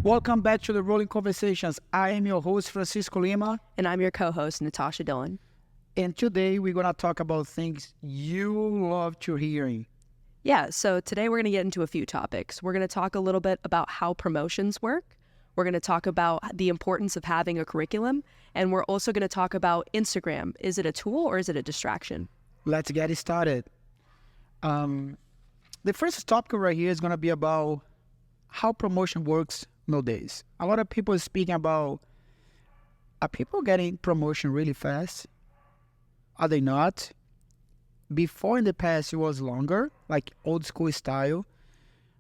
Welcome back to the Rolling Conversations. I am your host, Francisco Lima. And I'm your co-host, Natasha Dillon. And today we're going to talk about things you love to hearing. Yeah, so today we're going to get into a few topics. We're going to talk a little bit about how promotions work. We're going to talk about the importance of having a curriculum. And we're also going to talk about Instagram. Is it a tool or is it a distraction? Let's get it started. The first topic right here is going to be about how promotion works nowadays. A lot of people are speaking about, are people getting promotion really fast? Are they not? Before in the past it was longer, like old school style.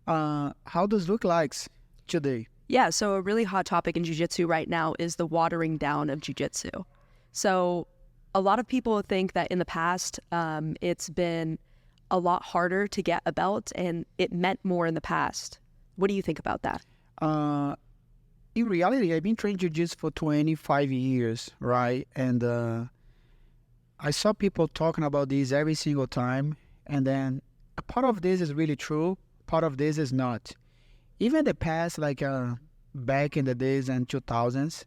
How does it look like today? Yeah, so a really hot topic in Jiu-Jitsu right now is the watering down of Jiu-Jitsu. So a lot of people think that in the past it's been a lot harder to get a belt and it meant more in the past. What do you think about that? In reality, I've been training Jiu-Jitsu for 25 years, right? And I saw people talking about this every single time. And then a part of this is really true. Part of this is not. Even in the past, like back in the days in 2000s,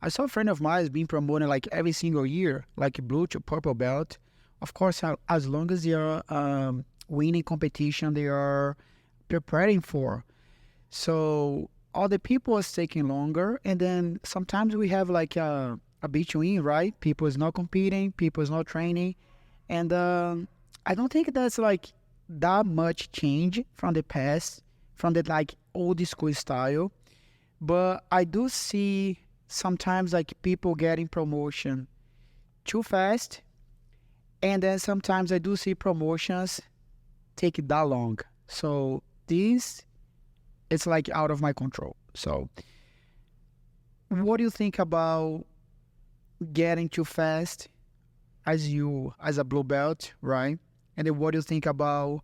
I saw a friend of mine being promoted like every single year, like blue to purple belt. Of course, as long as they are winning competition, they are preparing for. So all the people is taking longer, and then sometimes we have like a between, right? People is not competing, people is not training, and I don't think that's like that much change from the past, from the like old school style, but I do see sometimes like people getting promotion too fast. And then sometimes I do see promotions take that long. So this, it's like out of my control. So what do you think about getting too fast as a blue belt, right? And then what do you think about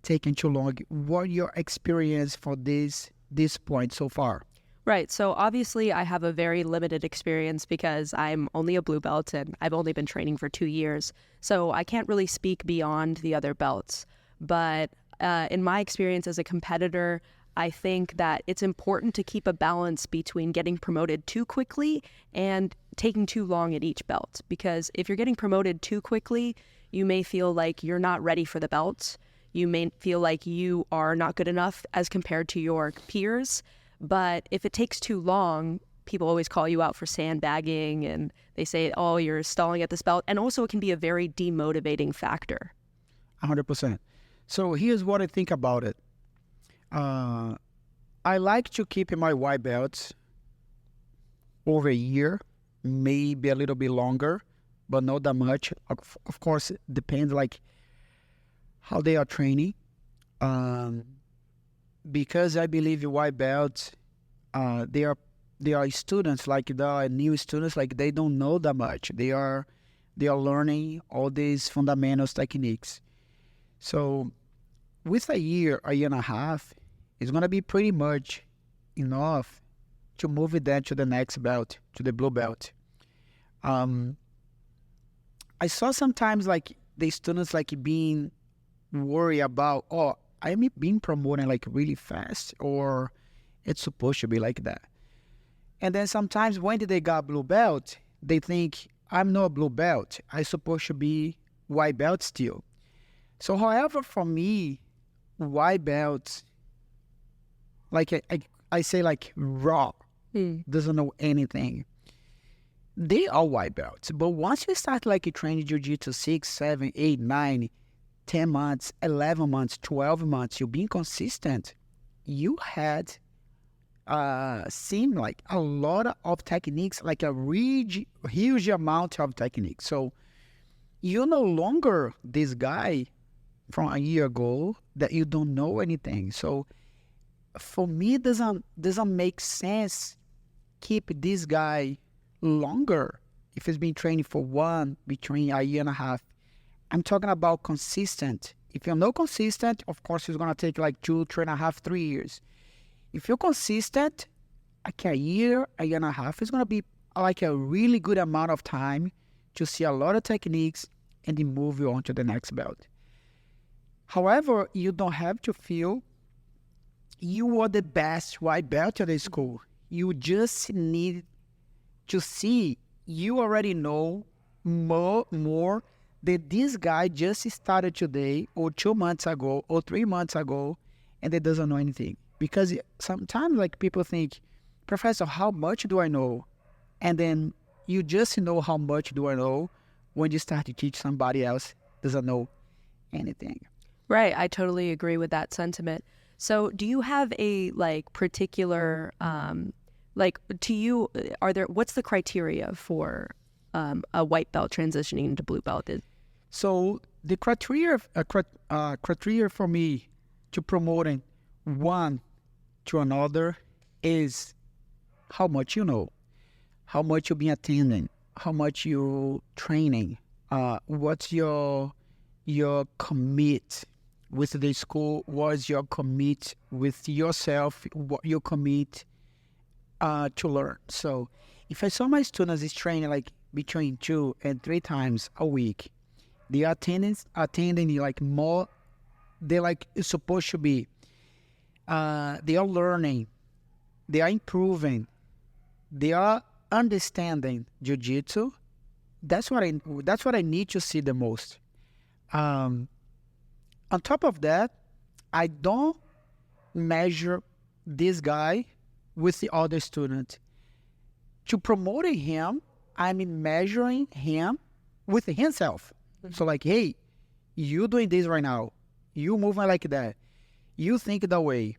taking too long? What your experience for this point so far? Right. So obviously I have a very limited experience because I'm only a blue belt and I've only been training for 2 years. So I can't really speak beyond the other belts. But in my experience as a competitor, I think that it's important to keep a balance between getting promoted too quickly and taking too long at each belt. Because if you're getting promoted too quickly, you may feel like you're not ready for the belts. You may feel like you are not good enough as compared to your peers. But if it takes too long, people always call you out for sandbagging and they say, oh, you're stalling at this belt. And also it can be a very demotivating factor. 100%. So here's what I think about it. I like to keep my white belts over a year, maybe a little bit longer, but not that much. Of course, it depends like how they are training. Because I believe white belts, they are students, like the new students, like they don't know that much. They are learning all these fundamentals techniques. So with a year and a half, it's gonna be pretty much enough to move it then to the next belt, to the blue belt. I saw sometimes like the students like being worried about, oh, I'm being promoted like really fast, or it's supposed to be like that. And then sometimes when they got blue belt, they think I'm not a blue belt. I'm supposed to be white belt still. So however, for me, white belts, like I say like raw, doesn't know anything. They are white belts. But once you start like training Jiu-Jitsu 6, 7, 8, 9, 10 months, 11 months, 12 months, you're being consistent, you had seen like a lot of techniques, like a huge amount of techniques. So you're no longer this guy from a year ago that you don't know anything. So for me, it doesn't make sense keep this guy longer if he's been training for between a year and a half. I'm talking about consistent. If you're not consistent, of course, it's going to take like 2, 3.5, 3 years. If you're consistent, like a year and a half is going to be like a really good amount of time to see a lot of techniques and then move you on to the next belt. However, you don't have to feel you are the best white belt at the school. You just need to see, you already know more that this guy just started today or 2 months ago or 3 months ago and they doesn't know anything. Because sometimes like people think, Professor, how much do I know? And then you just know how much do I know when you start to teach somebody else doesn't know anything. Right. I totally agree with that sentiment. So do you have a like particular like to you are there what's the criteria for a white belt transitioning into blue belt? So the criteria for me to promoting one to another is how much you know, how much you've been attending, how much you training, what's your commit with the school, what's your commit with yourself, what you commit to learn. So if I saw my students is training like between 2 and 3 times a week, they are attending like more, they like it's supposed to be. They are learning, they are improving, they are understanding jiu-jitsu. That's what I need to see the most. On top of that, I don't measure this guy with the other student. To promoting him, I'm measuring him with himself. So like, hey, you doing this right now. You moving like that. You think that way.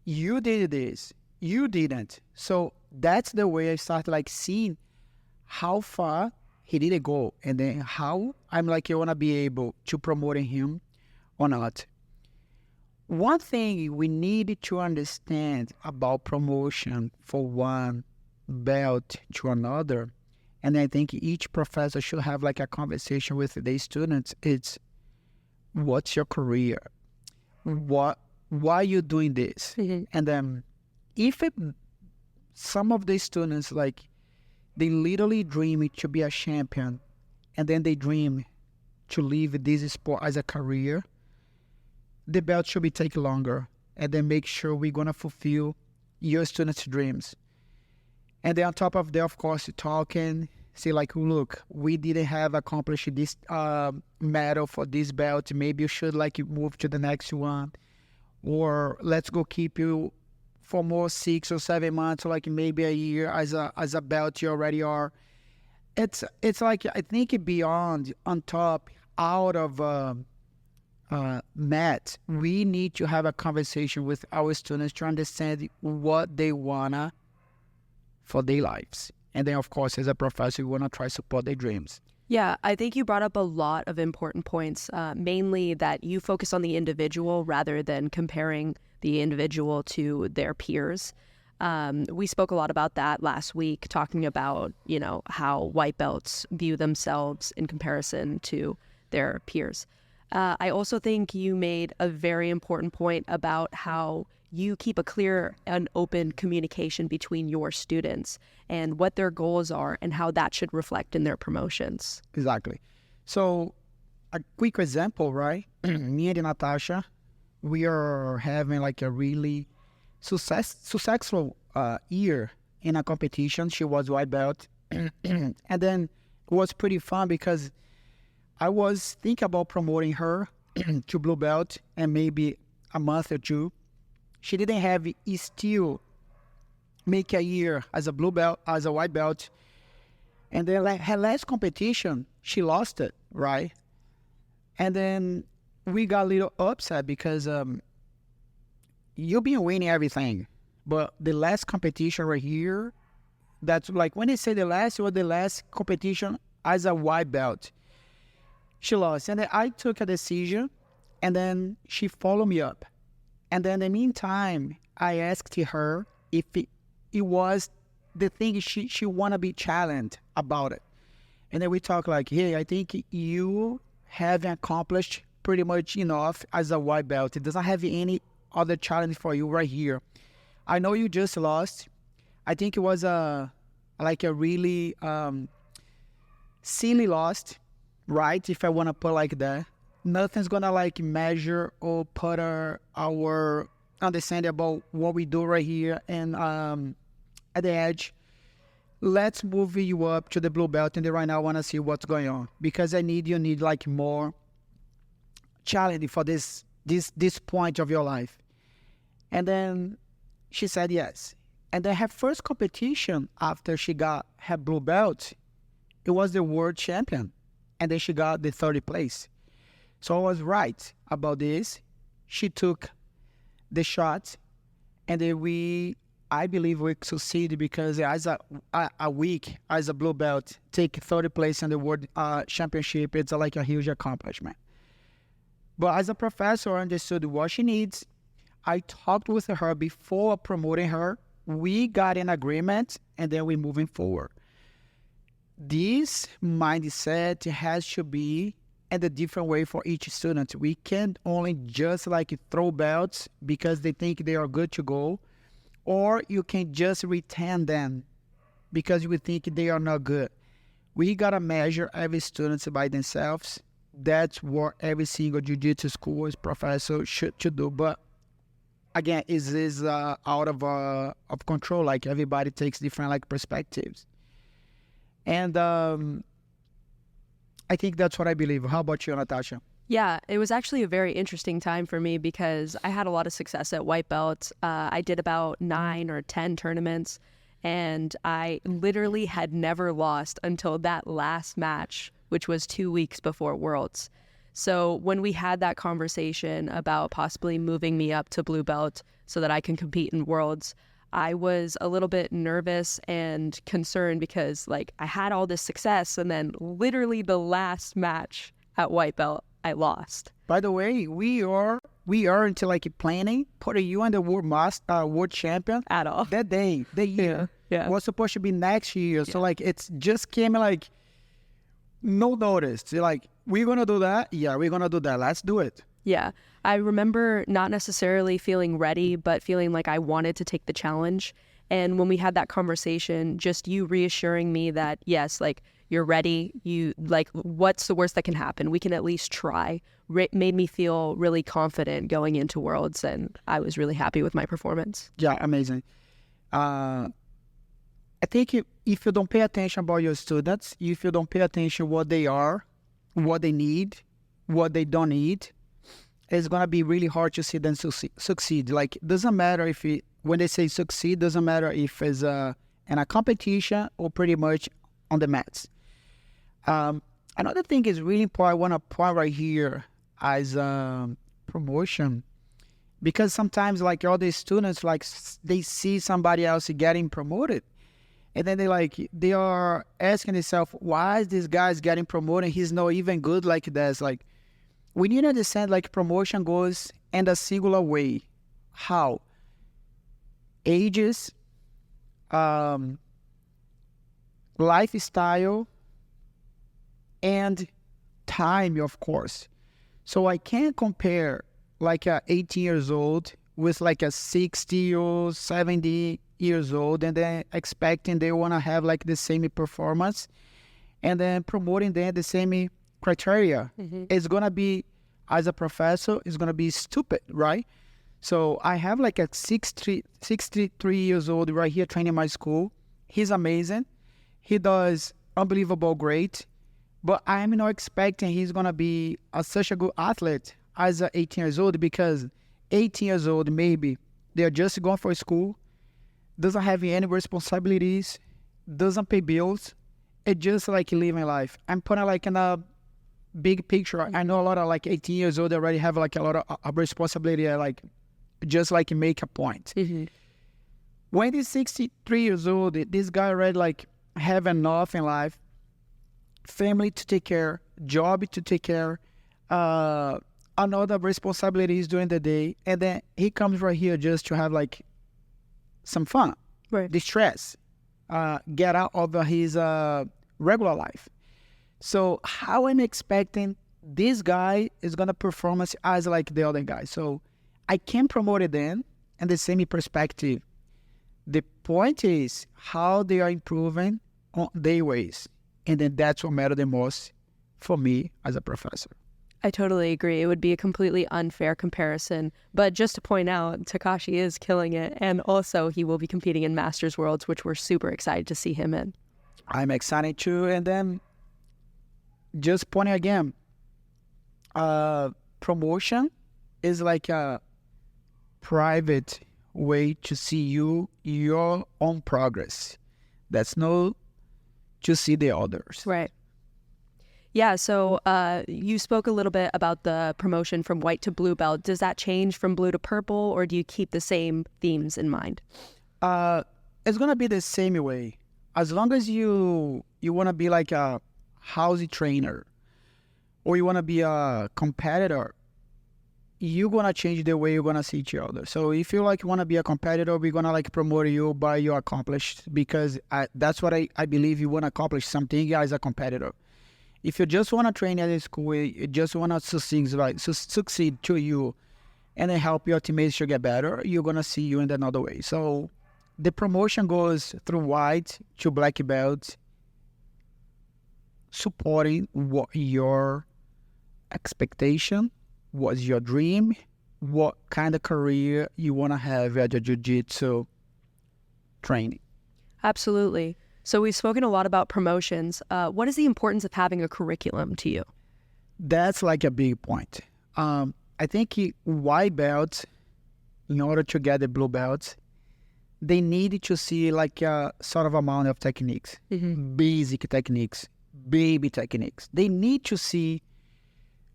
You did this. You didn't. So that's the way I started like seeing how far he didn't go, and then how I'm like I wanna be able to promoting him or not. One thing we need to understand about promotion for one belt to another, and I think each professor should have like a conversation with the students, it's what's your career? Why you doing this? Mhm. And then if some of the students like they literally dream to be a champion and then they dream to leave this sport as a career, the belt should be taken longer and then make sure we're going to fulfill your students' dreams. And then on top of that, of course, talking, say like, look, we didn't have accomplished this medal for this belt. Maybe you should like move to the next one, or let's go keep you for more 6 or 7 months, or like maybe a year as a belt you already are. It's like I think beyond, on top, out of mat, we need to have a conversation with our students to understand what they wanna for their lives. And then, of course, as a professor, we want to try to support their dreams. Yeah, I think you brought up a lot of important points, mainly that you focus on the individual rather than comparing the individual to their peers. We spoke a lot about that last week, talking about, how white belts view themselves in comparison to their peers. I also think you made a very important point about how you keep a clear and open communication between your students and what their goals are and how that should reflect in their promotions. Exactly. So a quick example, right? Me and Natasha, we are having like a really successful year in a competition. She was white belt. And then it was pretty fun because I was thinking about promoting her to blue belt and maybe a month or two. She didn't have still make a year as a blue belt, as a white belt. And then like her last competition, she lost it, right? And then we got a little upset because you've been winning everything. But the last competition right here, that's like when they say the last, it was the last competition as a white belt. She lost. And then I took a decision, and then she followed me up. And then in the meantime, I asked her if it was the thing she want to be challenged about it. And then we talk like, hey, I think you have accomplished pretty much enough as a white belt. It doesn't have any other challenge for you right here. I know you just lost. I think it was a really silly loss, right? If I want to put like that. Nothing's gonna like measure or put our understanding about what we do right here and at the edge. Let's move you up to the blue belt, and then right now I want to see what's going on because you need like more challenge for this point of your life. And then she said yes. And then her first competition after she got her blue belt, it was the world champion, and then she got the 30th place. So I was right about this. She took the shot, and then I believe we succeeded because as a week as a blue belt, take 30th place in the world championship, it's like a huge accomplishment. But as a professor, I understood what she needs. I talked with her before promoting her. We got an agreement, and then we're moving forward. This mindset has to be in a different way for each student. We can't only just like throw belts because they think they are good to go, or you can just retain them because you think they are not good. We gotta measure every student by themselves. That's what every single jiu-jitsu school is professor should do. But again, is out of control. Like everybody takes different like perspectives. And I think that's what I believe. How about you, Natasha? Yeah, it was actually a very interesting time for me because I had a lot of success at white belt. I did about 9 or 10 tournaments, and I literally had never lost until that last match, which was 2 weeks before Worlds. So when we had that conversation about possibly moving me up to blue belt so that I can compete in Worlds, I was a little bit nervous and concerned because like I had all this success, and then literally the last match at white belt, I lost. By the way, we are into like planning putting you on the world champion At all. that day, the year. Yeah. Was supposed to be next year. So like it's just came like no notice. They're like, we're gonna do that. Yeah, we're gonna do that. Let's do it. Yeah. I remember not necessarily feeling ready, but feeling like I wanted to take the challenge. And when we had that conversation, just you reassuring me that, yes, like you're ready, you like, what's the worst that can happen? We can at least try, made me feel really confident going into Worlds. And I was really happy with my performance. Yeah, amazing. I think if you don't pay attention about your students, if you don't pay attention what they are, what they need, what they don't need, it's going to be really hard to see them succeed. Like, doesn't matter when they say succeed, doesn't matter if it's in a competition or pretty much on the mats. Another thing is really important, I want to point right here as promotion, because sometimes like all these students, like they see somebody else getting promoted, and then they are asking themselves, why is this guy's getting promoted? He's not even good like this. Like, we need to understand like promotion goes in a singular way. How? Ages, lifestyle, and time, of course. So I can't compare like a 18 years old with like a 60 or 70 years old and then expecting they want to have like the same performance and then promoting them the same criteria. It's going to be, as a professor, it's going to be stupid, right? So I have like a 63 years old right here training my school. He's amazing. He does unbelievable great. But I'm not expecting he's going to be such a good athlete as a 18 years old, because 18 years old, maybe they're just going for school, doesn't have any responsibilities, doesn't pay bills. It's just like living life. I'm putting like in a big picture. I know a lot of like 18 years old already have like a lot of responsibility, like just like make a point. When he's 63 years old, this guy already like have enough in life, family to take care, job to take care, another responsibilities during the day, and then he comes right here just to have like some fun, Right. distress, get out of his regular life. So how I'm expecting this guy is gonna perform as like the other guy. So I can promote it then and the same perspective. The point is how they are improving on their ways. And then that's what matters the most for me as a professor. I totally agree. It would be a completely unfair comparison. But just to point out, Takashi is killing it. And also, he will be competing in Masters Worlds, which we're super excited to see him in. I'm excited too. And then just pointing again, promotion is like a private way to see your own progress. That's no to see the others. Right. Yeah, so you spoke a little bit about the promotion from white to blue belt. Does that change from blue to purple, or do you keep the same themes in mind? It's gonna be the same way. As long as you wanna be like a housey trainer, or you wanna be a competitor, you're gonna change the way you're gonna see each other. So if you like wanna be a competitor, we're gonna like promote you by your accomplished, because that's what I believe. You wanna accomplish something as a competitor. If you just want to train at a school, you just want to succeed to you and then help your teammates to get better, you're going to see you in another way. So the promotion goes through white to black belt, supporting what your expectation was, your dream, what kind of career you want to have at your jiu-jitsu training. Absolutely. So we've spoken a lot about promotions. What is the importance of having a curriculum to you? That's like a big point. I think white belts, in order to get the blue belts, they need to see like a sort of amount of techniques, basic techniques, baby techniques. They need to see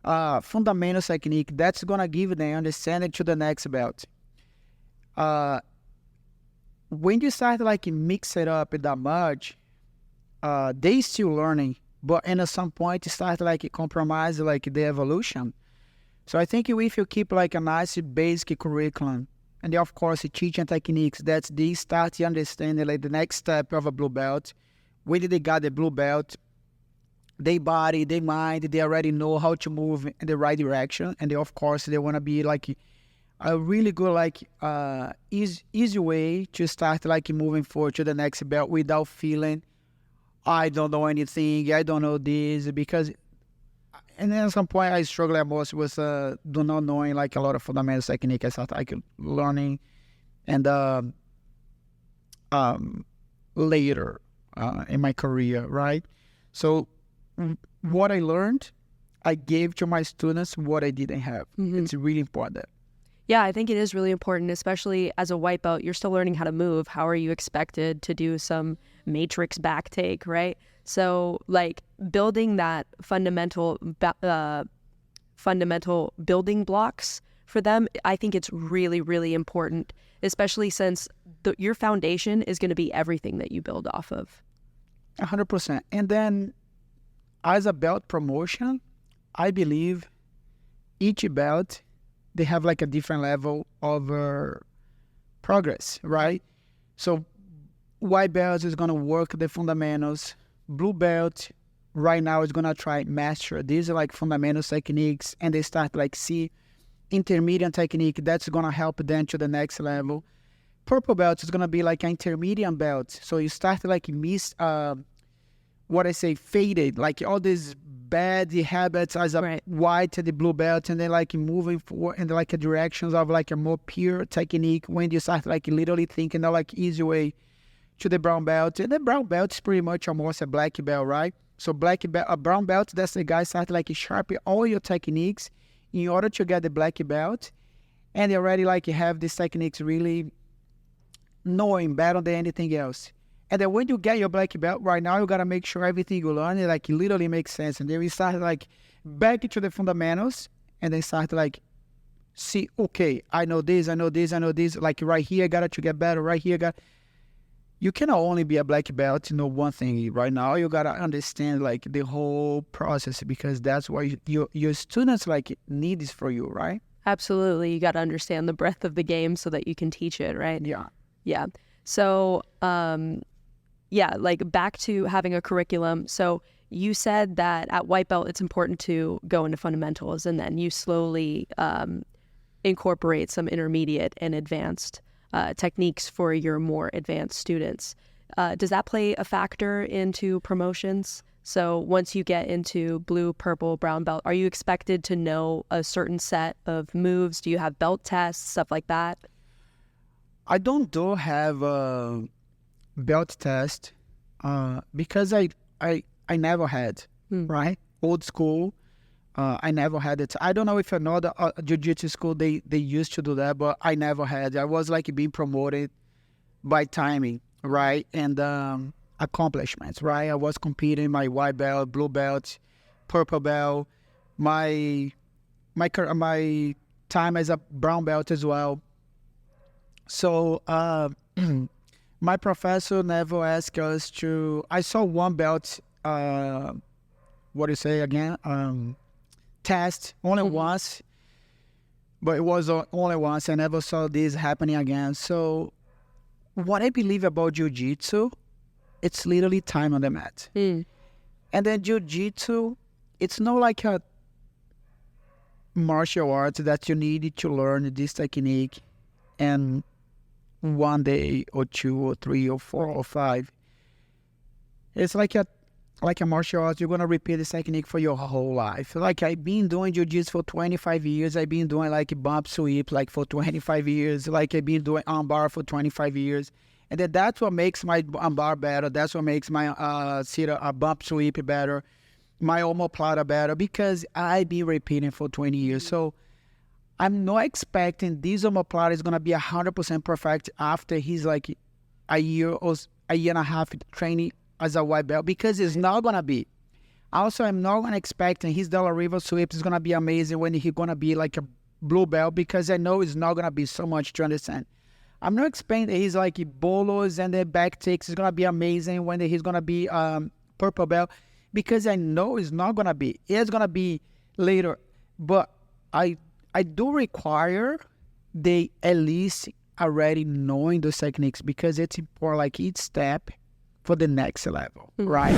fundamental technique that's gonna give them understanding to the next belt. When you start like mix it up that much, they still learning, but at some point you start like compromise like the evolution. So I think if you keep like a nice basic curriculum, and then of course teaching techniques, that's they start to understand like the next step of a blue belt. When they got the blue belt, their body, their mind, they already know how to move in the right direction, and then of course they want to be like a really good like easy way to start like moving forward to the next belt without feeling I don't know anything, I don't know this, because and then at some point I struggle most with do not knowing like a lot of fundamental technique. I started like learning and later in my career, right? So what I learned, I gave to my students what I didn't have. It's really important. Yeah, I think it is really important, especially as a white belt. You're still learning how to move. How are you expected to do some matrix back take, right? So like building that fundamental building blocks for them, I think it's really, really important, especially since your foundation is going to be everything that you build off of. 100%. And then as a belt promotion, I believe each belt, they have like a different level of progress, right? So white belt is going to work the fundamentals. Blue belt right now is going to try master. These are like fundamental techniques, and they start like see intermediate technique. That's going to help them to the next level. Purple belt is going to be like an intermediate belt. So you start like faded, like all these bad habits as a white to the blue belt, and then like moving forward in like directions of like a more pure technique when you start like literally thinking of like easy way to the brown belt. And the brown belt is pretty much almost a black belt, right? So a brown belt, that's the guy start like sharpen all your techniques in order to get the black belt, and they already like have these techniques really knowing better than anything else. And then when you get your black belt, right now you gotta make sure everything you learn like literally makes sense. And then we start like back to the fundamentals, and then start like see, okay, I know this. Like right here, I got to get better. Right here, you cannot only be a black belt, one thing. Right now, you gotta understand like the whole process, because that's why your students like need this for you, right? Absolutely, you got to understand the breadth of the game so that you can teach it, right? Yeah. So, like back to having a curriculum. So you said that at white belt, it's important to go into fundamentals, and then you slowly incorporate some intermediate and advanced techniques for your more advanced students. Does that play a factor into promotions? So once you get into blue, purple, brown belt, are you expected to know a certain set of moves? Do you have belt tests, stuff like that? I don't do have a belt test because I never had, right? Old school. I never had it. I don't know if another jiu-jitsu school, they used to do that, but I never had. I was like being promoted by timing, right? And accomplishments, right? I was competing my white belt, blue belt, purple belt, my time as a brown belt as well. So my professor never asked us to. I saw one belt. What do you say again? Test only once, but it was only once. I never saw this happening again. So what I believe about jiu-jitsu, it's literally time on the mat. And then jiu-jitsu, it's not like a martial arts that you need to learn this technique and one day or two or three or four or five. It's like a martial arts. You're gonna repeat this technique for your whole life. Like I've been doing jiu-jitsu for 25 years. I've been doing like bump sweep like for 25 years. Like I've been doing armbar for 25 years. And then that's what makes my armbar better. That's what makes my bump sweep better, my omoplata better, because I've been repeating for 20 years. So I'm not expecting this omoplata is gonna be 100% perfect after he's like a year and a half training as a white belt, because it's not gonna be. Also, I'm not gonna expect his De La Riva sweep is gonna be amazing when he's gonna be like a blue belt, because I know it's not gonna be so much to understand. I'm not expecting that he's like bolos and the back takes is gonna be amazing when he's gonna be purple belt, because I know it's not gonna be. It's gonna be later, but I do require they at least already knowing those techniques, because it's important, like each step for the next level, right?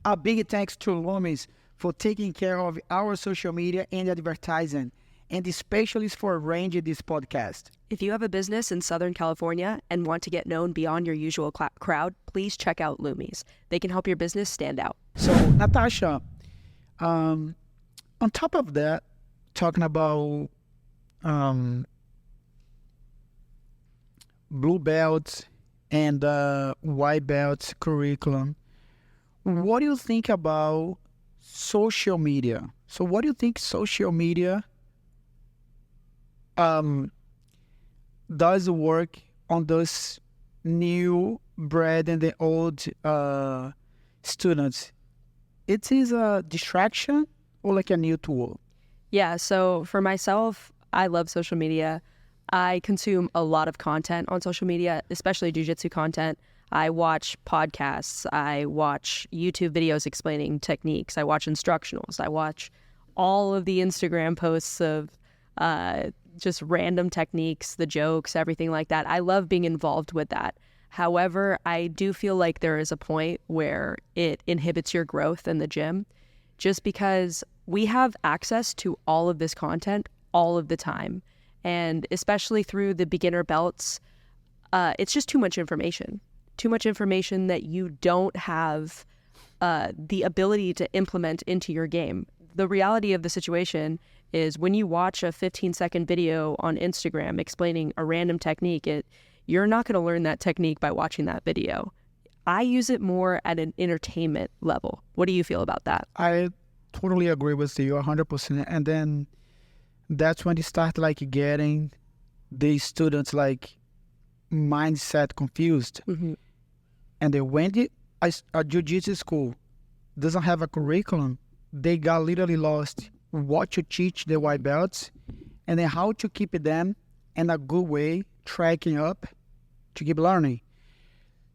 A big thanks to Loomis for taking care of our social media and advertising, and especially for arranging this podcast. If you have a business in Southern California and want to get known beyond your usual crowd, please check out Loomis. They can help your business stand out. So, Natasha, on top of that, talking about blue belts and white belts curriculum, what do you think about social media? So what do you think social media does work on those new bred and the old students? It is a distraction or like a new tool? Yeah, so for myself, I love social media. I consume a lot of content on social media, especially jiu-jitsu content. I watch podcasts. I watch YouTube videos explaining techniques. I watch instructionals. I watch all of the Instagram posts of just random techniques, the jokes, everything like that. I love being involved with that. However, I do feel like there is a point where it inhibits your growth in the gym, just because we have access to all of this content all of the time. And especially through the beginner belts, it's just too much information that you don't have the ability to implement into your game. The reality of the situation is when you watch a 15-second video on Instagram explaining a random technique, you're not going to learn that technique by watching that video. I use it more at an entertainment level. What do you feel about that? I totally agree with you 100%. And then that's when you start like getting the students like mindset confused. And then when a jiu-jitsu school doesn't have a curriculum, they got literally lost what to teach the white belts and then how to keep them in a good way, tracking up to keep learning.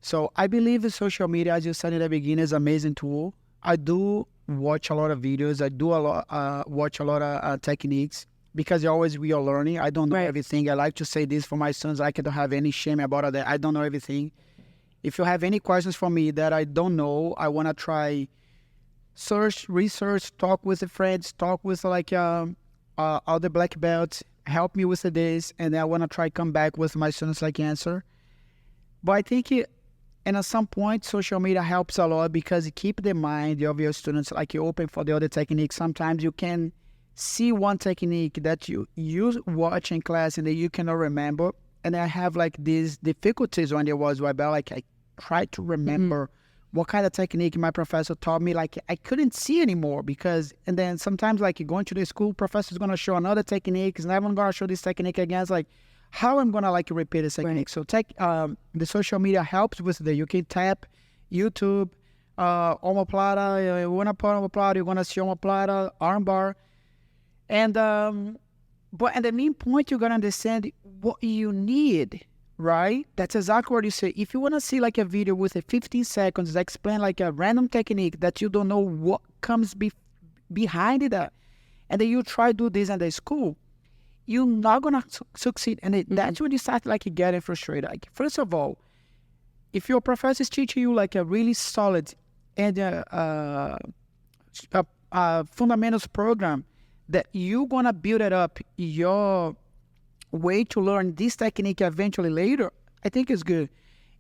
So I believe the social media, as you said in the beginning, is an amazing tool. I do watch a lot of videos. I do watch a lot of techniques, because we are learning. I don't know everything. I like to say this for my sons. I don't have any shame about that. I don't know everything. If you have any questions for me that I don't know, I want to try search, research, talk with the friends, talk with like other black belts, help me with this, and then I want to try come back with my students like answer. But I think And at some point, social media helps a lot because it keeps the mind of your students like open for the other techniques. Sometimes you can see one technique that you watch in class and that you cannot remember. And I have like these difficulties when there was white belt. Like I tried to remember what kind of technique my professor taught me. Like I couldn't see anymore and then sometimes like going to the school, professor's going to show another technique. And I'm going to show this technique again. It's like, how I'm going to like repeat this technique. So the social media helps with that. You can tap YouTube, omoplata, you want to put omoplata, you want to see omoplata, armbar. And the main point, you're going to understand what you need, right? That's exactly what you say. If you want to see like a video with a 15 seconds that explain like a random technique that you don't know what comes behind it, and then you try to do this in the school, you're not going to succeed. And that's when you start like getting frustrated. Like, first of all, if your professor is teaching you like a really solid and fundamentals program, that you're going to build it up your way to learn this technique eventually later, I think is good.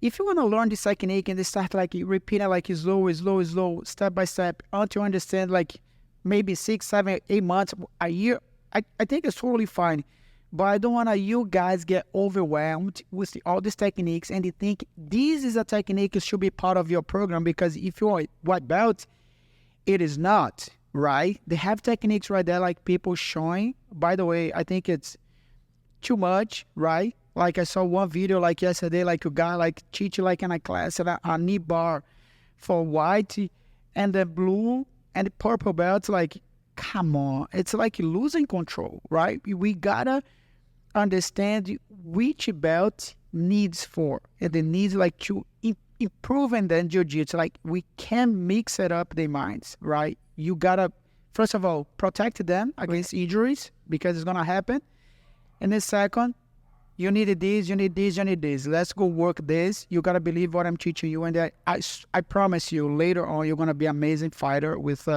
If you want to learn this technique and they start like repeating like slow, step by step, until you understand like maybe 6, 7, 8 months, a year, I think it's totally fine. But I don't want you guys get overwhelmed with all these techniques and you think this is a technique that should be part of your program, because if you're a white belt, it is not, right? They have techniques right there like people showing. By the way, I think it's too much, right? Like I saw one video like yesterday, like a guy like teaching like in a class at a knee bar for white and the blue and the purple belts. Like, come on, it's like losing control, right? We gotta understand which belt needs for, and it needs like to improve and then jiu-jitsu. Like we can mix it up their minds, right? You gotta, first of all, protect them against injuries because it's gonna happen. And then second, you need this, you need this, you need this. Let's go work this. You gotta believe what I'm teaching you, and I promise you, later on, you're gonna be an amazing fighter with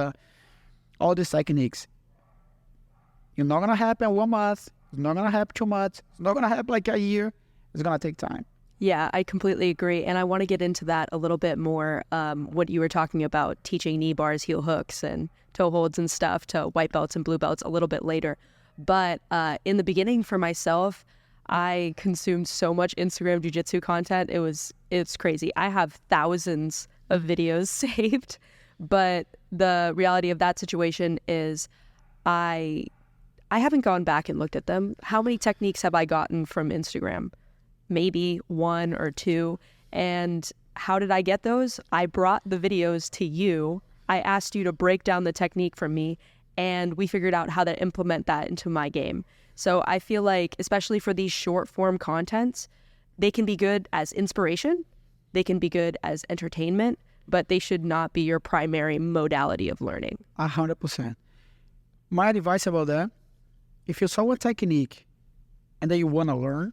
all these techniques. It's not gonna happen 1 month. It's not gonna happen 2 months. It's not gonna happen like a year. It's gonna take time. Yeah, I completely agree. And I want to get into that a little bit more, what you were talking about, teaching knee bars, heel hooks, and toe holds and stuff to white belts and blue belts a little bit later. But in the beginning for myself, I consumed so much Instagram jiu-jitsu content. It's crazy. I have thousands of videos saved, but the reality of that situation is I haven't gone back and looked at them. How many techniques have I gotten from Instagram? Maybe 1 or 2. And how did I get those? I brought the videos to you. I asked you to break down the technique for me, and we figured out how to implement that into my game. So I feel like, especially for these short form contents, they can be good as inspiration, they can be good as entertainment, but they should not be your primary modality of learning. 100%. My advice about that, if you saw a technique and then you want to learn,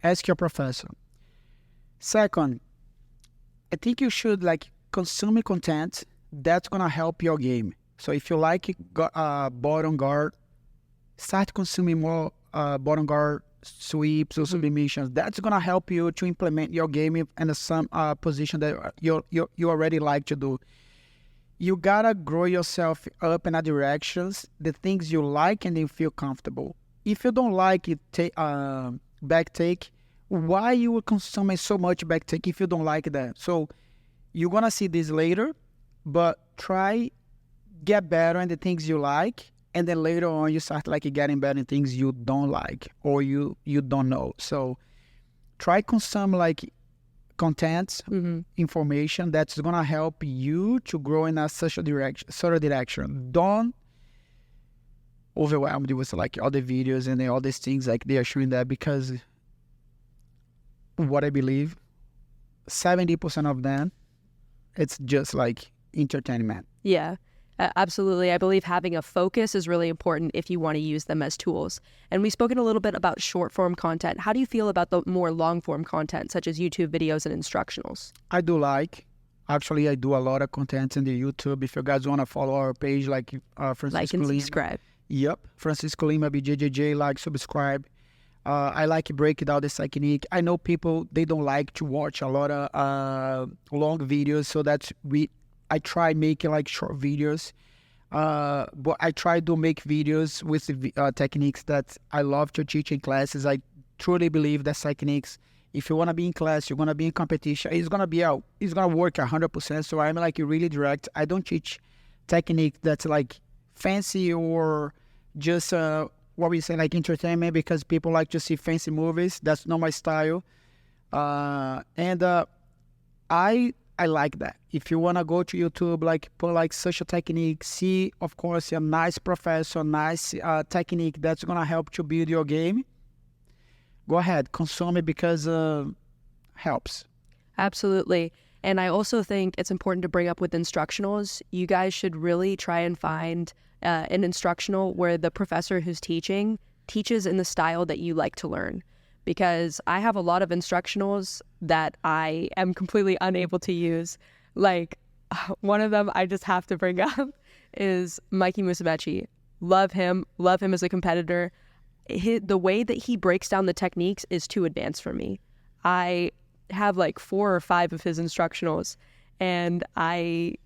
ask your professor. Second, I think you should like consume content that's going to help your game. So if you like bottom guard, start consuming more bottom guard sweeps or submissions. That's going to help you to implement your game in some position that you already like to do. You got to grow yourself up in the directions, the things you like and you feel comfortable. If you don't like it, back take, why you are consuming so much back take if you don't like that? So you're going to see this later, but try get better in the things you like, and then later on you start like getting better in things you don't like or you don't know. So try consume like content, information that's gonna help you to grow in a social direction. Don't overwhelmed with like all the videos and all these things like they are showing that, because what I believe 70% of them, it's just like entertainment. Yeah. Absolutely. I believe having a focus is really important if you want to use them as tools. And we've spoken a little bit about short form content. How do you feel about the more long form content, such as YouTube videos and instructionals? I do actually, I do a lot of content in the YouTube. If you guys want to follow our page, like Francisco Like and Lima. subscribe. Yep. Francisco Lima, BJJJ, like, subscribe. I like breaking down this technique. I know people, they don't like to watch a lot of long videos, so I try making like short videos. But I try to make videos with the techniques that I love to teach in classes. I truly believe that techniques, if you want to be in class, you're going to be in competition, it's going to work 100%. So I'm like really direct. I don't teach technique that's like fancy or just what we say like entertainment, because people like to see fancy movies. That's not my style. And I like that. If you want to go to YouTube, like put like such a technique, see, of course, a nice professor, nice technique that's going to help to build your game, go ahead, consume it, because helps. Absolutely. And I also think it's important to bring up with instructionals, you guys should really try and find an instructional where the professor who's teaching teaches in the style that you like to learn. Because I have a lot of instructionals that I am completely unable to use. Like, one of them I just have to bring up is Mikey Musumeci. Love him as a competitor. The way that he breaks down the techniques is too advanced for me. I have like 4 or 5 of his instructionals, and I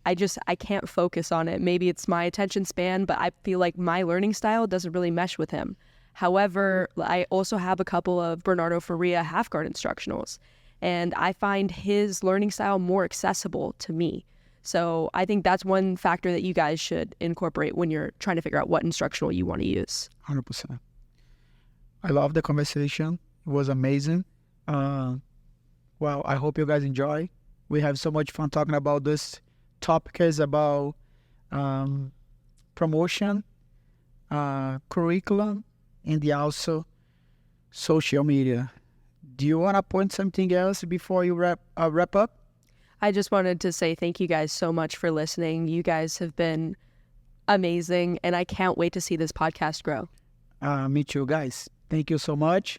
can't focus on it. Maybe it's my attention span, but I feel like my learning style doesn't really mesh with him. However, I also have a couple of Bernardo Faria half guard instructionals, and I find his learning style more accessible to me. So I think that's one factor that you guys should incorporate when you're trying to figure out what instructional you want to use. 100%. I love the conversation. It was amazing. Well, I hope you guys enjoy. We have so much fun talking about this topic, is about promotion, curriculum, and also social media. Do you want to point something else before you wrap up? I just wanted to say thank you guys so much for listening. You guys have been amazing, and I can't wait to see this podcast grow. Me too, guys. Thank you so much.